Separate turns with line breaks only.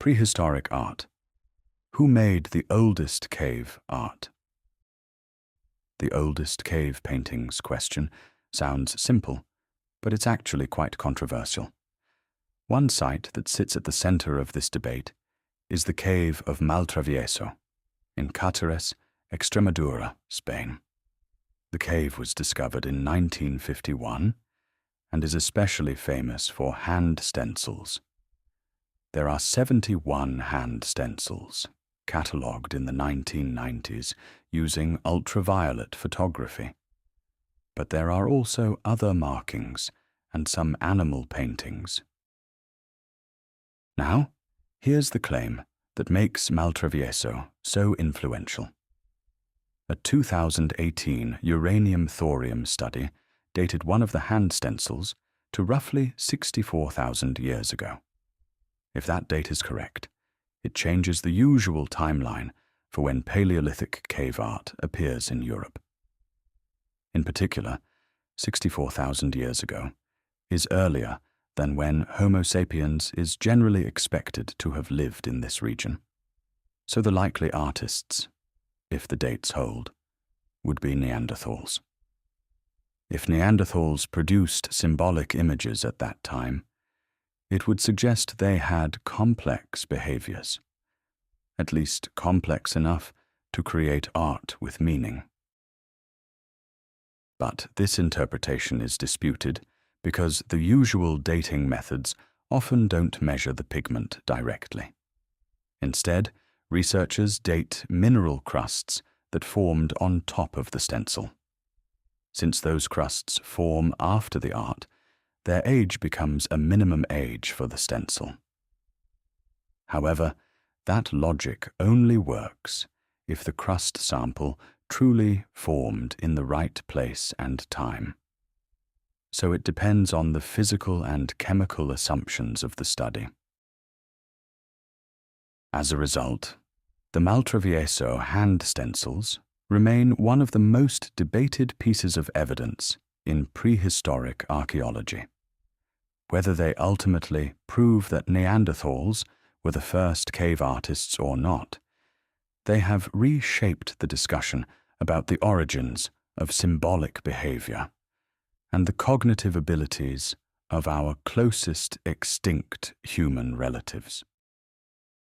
Prehistoric art. Who made the oldest cave art? The oldest cave paintings question sounds simple, but it's actually quite controversial. One site that sits at the center of this debate is the cave of Maltravieso in Cáceres, Extremadura, Spain. The cave was discovered in 1951 and is especially famous for hand stencils. There are 71 hand stencils, catalogued in the 1990s using ultraviolet photography. But there are also other markings and some animal paintings. Now, here's the claim that makes Maltravieso so influential. A 2018 uranium-thorium study dated one of the hand stencils to roughly 64,000 years ago. If that date is correct, it changes the usual timeline for when Paleolithic cave art appears in Europe. In particular, 64,000 years ago is earlier than when Homo sapiens is generally expected to have lived in this region. So the likely artists, if the dates hold, would be Neanderthals. If Neanderthals produced symbolic images at that time, it would suggest they had complex behaviors, at least complex enough to create art with meaning. But this interpretation is disputed because the usual dating methods often don't measure the pigment directly. Instead, researchers date mineral crusts that formed on top of the stencil. Since those crusts form after the art, their age becomes a minimum age for the stencil. However, that logic only works if the crust sample truly formed in the right place and time. So it depends on the physical and chemical assumptions of the study. As a result, the Maltravieso hand stencils remain one of the most debated pieces of evidence in prehistoric archaeology. Whether they ultimately prove that Neanderthals were the first cave artists or not, they have reshaped the discussion about the origins of symbolic behavior and the cognitive abilities of our closest extinct human relatives.